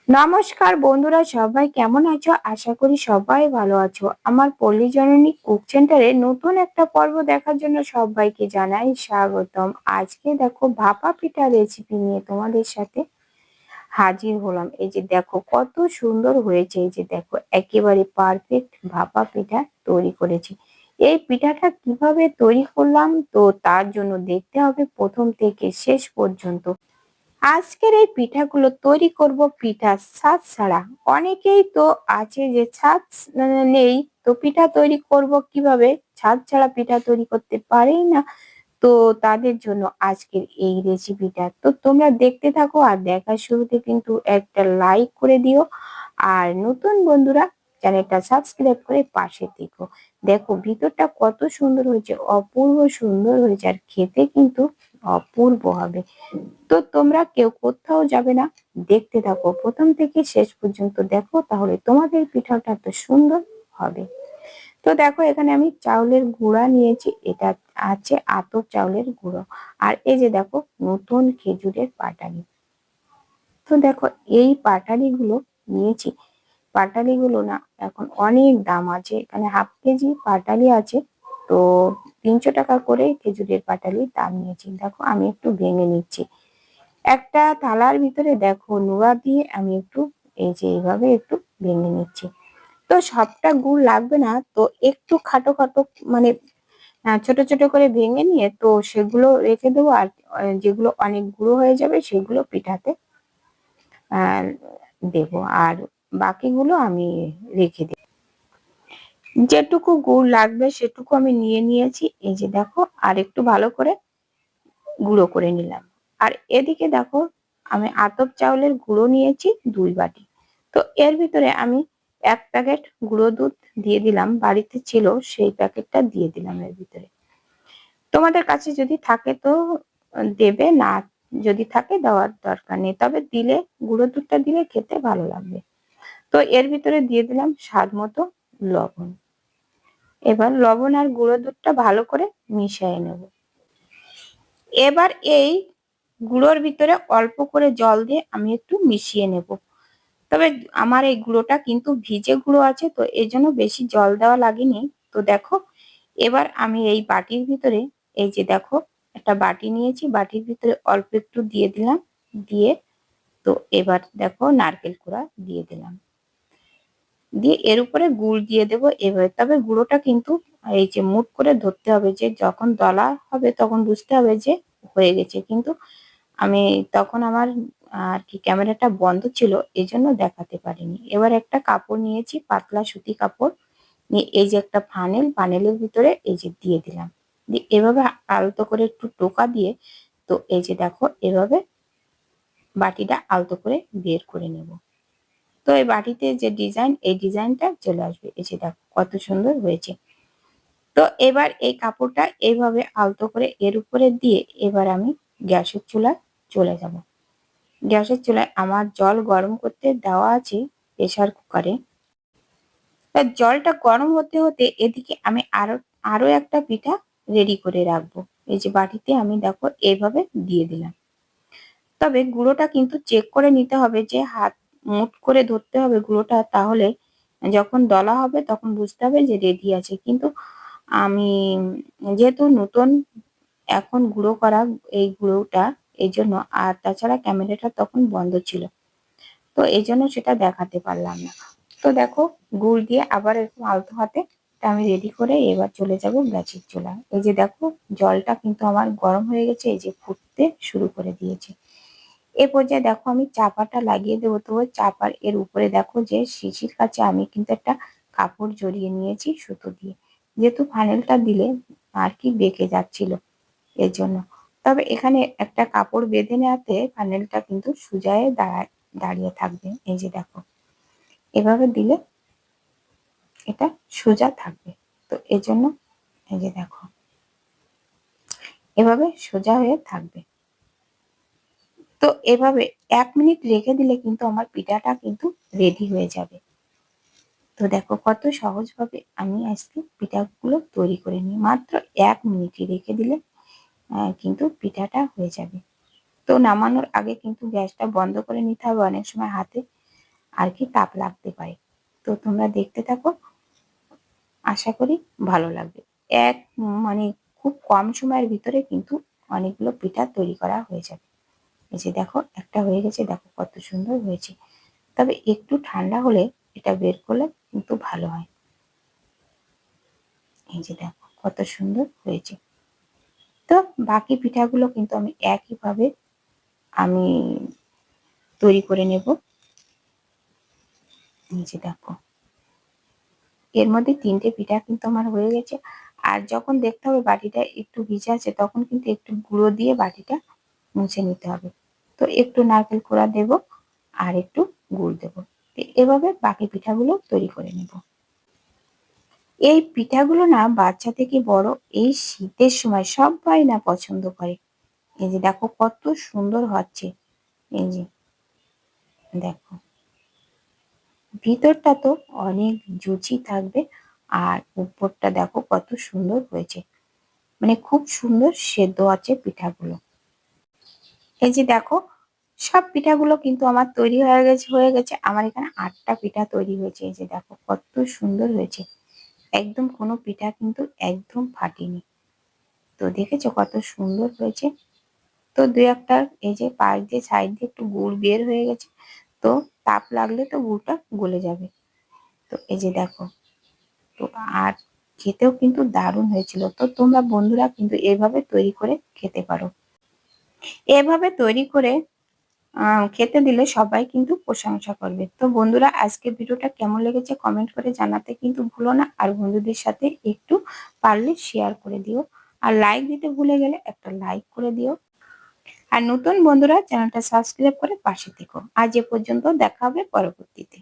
নমস্কার বন্ধুরা, সবাই কেমন আছো? আশা করি সবাই ভালো আছো। আমার পল্লী জননী কুক সেন্টারে নতুন একটা পর্ব দেখার জন্য সবাইকে জানাই স্বাগতম। আজকে দেখো ভাপা পিঠা রেসিপি নিয়ে তোমাদের সাথে হাজির হলাম। এই যে দেখো কত সুন্দর হয়েছে। এই যে দেখো একেবারে পারফেক্ট ভাপা পিঠা তৈরি করেছি। এই পিঠাটা কিভাবে তৈরি করলাম, তো তার জন্য দেখতে হবে প্রথম থেকে শেষ পর্যন্ত। আজকের এই পিঠাগুলো তৈরি করব পিঠা ছাঁচ ছাড়া। অনেকেই তো আছে যে ছাঁচ নেই, তো পিঠা তৈরি করব কিভাবে, ছাঁচ ছাড়া পিঠা তৈরি করতে পারেই না। তো তাদের জন্য আজকের এই রেসিপিটা। তো তোমরা দেখতে থাকো, আর দেখার শুরুতে কিন্তু একটা লাইক করে দিও। আর নতুন বন্ধুরা চ্যানেলটা সাবস্ক্রাইব করে পাশে থেকো। দেখো ভিতরটা কত সুন্দর হয়েছে, অপূর্ব সুন্দর হয়েছে, আর খেতে কিন্তু অপূর্ব হবে। তো তোমরা কেউ কোথাও যাবে না, দেখতে থাকো প্রথম থেকে শেষ পর্যন্ত। দেখো তাহলে তোমাদের পিঠাটা এত সুন্দর হবে। তো দেখো এখানে আমি চাউলের গুঁড়া নিয়েছি, এটা আছে আতপ চাউলের গুঁড়ো। আর এই যে দেখো নতুন খেজুরের পাটালি। তো দেখো এই পাটালি গুলো নিয়েছি। পাটালি গুলো না এখন অনেক দাম আছে, এখানে হাফ কেজি পাটালি আছে। তো 300 টাকা করে খেজুরের পাটালির দাম নিয়েছি। দেখো আমি একটু ভেঙে নিচ্ছি একটা থালার ভিতরে। দেখো নোড়া দিয়ে আমি একটু এই যে এইভাবে একটু ভেঙে নিচ্ছি। তো সবটা গুড় লাগবে না, তো একটু খাটো খাটো মানে ছোট ছোট করে ভেঙে নিয়ে তো সেগুলো রেখে দেবো। আর যেগুলো অনেক গুঁড়ো হয়ে যাবে সেগুলো পিঠাতে আহ দেবো, আর বাকিগুলো আমি রেখে দেব। যেটুকু গুড় লাগবে সেটুকু আমি নিয়ে নিয়েছি। এই যে দেখো আর একটু ভালো করে গুঁড়ো করে নিলাম। আর এদিকে দেখো আমি আতপ চাউলের গুঁড়ো নিয়েছি 2 বাটি। তো এর ভিতরে আমি 1 প্যাকেট গুঁড়ো দুধ দিয়ে দিলাম, বাড়িতে ছিল সেই প্যাকেটটা দিয়ে দিলাম এর ভিতরে। তোমাদের কাছে যদি থাকে তো দেবে, না যদি থাকে দেওয়ার দরকার নেই, তবে দিলে গুঁড়ো দুধটা দিলে খেতে ভালো লাগবে। তো এর ভিতরে দিয়ে দিলাম স্বাদ মতো লবণ। এবার লবণ আর গুঁড়ো দুধটা ভালো করে মিশিয়ে নেব। এবার এই গুঁড়োর ভিতরে অল্প করে জল দিয়ে আমি একটু মিশিয়ে নেব। তবে আমার এই গুঁড়োটা কিন্তু ভিজে গুঁড়ো আছে, তো এই জন্য বেশি জল দেওয়া লাগেনি। তো দেখো এবার আমি এই বাটির ভিতরে, এই যে দেখো একটা বাটি নিয়েছি, বাটির ভিতরে অল্প একটু দিয়ে দিলাম। দিয়ে তো এবার দেখো নারকেল কোড়া দিয়ে দিলাম, দিয়ে এর উপরে গুড় দিয়ে দেবো এভাবে। তবে গুঁড়োটা কিন্তু এই যে মুঠ করে ধরতে হবে, যে যখন দলা হবে তখন বুঝতে হবে যে হয়ে গেছে। কিন্তু আমি তখন আমার আর কি ক্যামেরাটা বন্ধ ছিল, এই জন্য দেখাতে পারিনি। এবার একটা কাপড় নিয়েছি, পাতলা সুতি কাপড় নিয়ে এই যে একটা ফানেল, ফানেলের ভিতরে এই যে দিয়ে দিলাম। দিয়ে এভাবে আলতো করে একটু টোকা দিয়ে তো এই যে দেখো এভাবে বাটিটা আলতো করে বের করে নেব। তো এই বাটিতে যে ডিজাইন, এই ডিজাইনটা চলে আসবে। এই যে দেখো কত সুন্দর হয়েছে। তো এবার এই কাপড়টা এইভাবে আলতো করে এর উপরে দিয়ে এবার আমি গ্যাসের চুলায় চলে যাব। গ্যাসের চুলায় আমার জল গরম করতে দেওয়া আছে প্রেসার কুকারে। তা জলটা গরম হতে হতে এদিকে আমি আরো আরো একটা পিঠা রেডি করে রাখবো। এই যে বাটিতে আমি দেখো এইভাবে দিয়ে দিলাম। তবে গুঁড়োটা কিন্তু চেক করে নিতে হবে, যে হাত মুঠ করে ধরতে হবে গুঁড়োটা, তাহলে যখন দলা হবে তখন বুঝতে হবে যে রেডি আছে। কিন্তু আমি যেহেতু নতুন এখন গুঁড়ো করা এই গুঁড়োটা, এই জন্য, আর তাছাড়া ক্যামেরাটা তখন বন্ধ ছিল, তো এই জন্য সেটা দেখাতে পারলাম না। তো দেখো গুড় দিয়ে আবার এরকম আলতো হাতে এটা আমি রেডি করে এবার চলে যাব গ্যাসের চুলায়। এই যে দেখো জলটা কিন্তু আমার গরম হয়ে গেছে, এই যে ফুটতে শুরু করে দিয়েছে। এ পর্যায়ে দেখো আমি চাপাটা লাগিয়ে দেবো। তো চাপার এর উপরে দেখো যে শিশির কাছে আমি কিন্তু একটা কাপড় জড়িয়ে নিয়েছি সুতো দিয়ে, যেহেতু ফানেলটা দিলে আর কি বেঁকে যাচ্ছিল এর জন্য। তবে এখানে একটা কাপড় বেঁধে নেওয়াতে ফানেলটা কিন্তু সোজায় দাঁড়িয়ে থাকবে। এই যে দেখো এভাবে দিলে এটা সোজা থাকবে। তো এজন্য এই যে দেখো এভাবে সোজা হয়ে থাকবে। তো এভাবে 1 মিনিট রেখে দিলে কিন্তু আমার পিঠাটা কিন্তু রেডি হয়ে যাবে। তো দেখো কত সহজভাবে আমি আজকে পিঠাগুলো তৈরি করে নিই, মাত্র 1 মিনিটই রেখে দিলে কিন্তু পিঠাটা হয়ে যাবে। তো নামানোর আগে কিন্তু গ্যাসটা বন্ধ করে নিতে হবে। অনেক সময় হাতে আর কি তাপ লাগতে পারে। তো তোমরা দেখতে থাকো, আশা করি ভালো লাগবে। এক মানে খুব কম সময়ের ভিতরে কিন্তু অনেকগুলো পিঠা তৈরি করা হয়ে যাবে। এই যে দেখো একটা হয়ে গেছে, দেখো কত সুন্দর হয়েছে। তবে একটু ঠান্ডা হলে এটা বের করলে কিন্তু ভালো হয়। এই যে দেখো কত সুন্দর হয়েছে। তো বাকি পিঠাগুলো কিন্তু আমি একইভাবে আমি তৈরি করে নেব। এই যে দেখো এর মধ্যে 3টে পিঠা কিন্তু আমার হয়ে গেছে। আর যখন দেখতে হবে বাটিটা একটু ভিজে আছে, তখন কিন্তু একটু গুঁড়ো দিয়ে বাটিটা মুছে নিতে হবে। তো একটু নারকেল কোড়া দেব আর একটু গুড় দেব। এভাবে বাকি পিঠাগুলো তৈরি করে নেব। এই পিঠাগুলো না বাচ্চা থেকে বড় এই শীতের সময় সবাই না পছন্দ করে। এই যে দেখো কত সুন্দর হচ্ছে। এই যে দেখো ভিতরটা তো অনেক জুচি থাকবে, আর উপরটা দেখো কত সুন্দর হয়েছে। মানে খুব সুন্দর সেদ্ধ আছে পিঠাগুলো। এই যে দেখো সব পিঠাগুলো কিন্তু আমার তৈরি হয়ে গেছে। আমার এখানে 8টা পিঠা তৈরি হয়েছে। এই যে দেখো কত সুন্দর হয়েছে। একদম কোনো পিঠা কিন্তু একদম ফাটেনি। তো দেখেছো কত সুন্দর হয়েছে। তো দুই একটা এই যে পাশ দিয়ে সাইড দিয়ে একটু গুড় বের হয়ে গেছে। তো তাপ লাগলে তো গুড়টা গলে যাবে। তো এই যে দেখো, তো আর খেতেও কিন্তু দারুণ হয়েছিল। তো তোমরা বন্ধুরা কিন্তু এভাবে তৈরি করে খেতে পারো। এভাবে তৈরি করে খেতে দিলে সবাই কিন্তু প্রশংসা করবে। তো বন্ধুরা আজকের ভিডিওটা কেমন লেগেছে কমেন্ট করে জানাতে কিন্তু ভুলো না। আর বন্ধুদের সাথে একটু পারলে শেয়ার করে দিও। আর লাইক দিতে ভুলে গেলে একটা লাইক করে দিও। আর নতুন বন্ধুরা চ্যানেলটা সাবস্ক্রাইব করে পাশে থেকো। আজ এ পর্যন্ত, দেখা হবে পরবর্তীতে।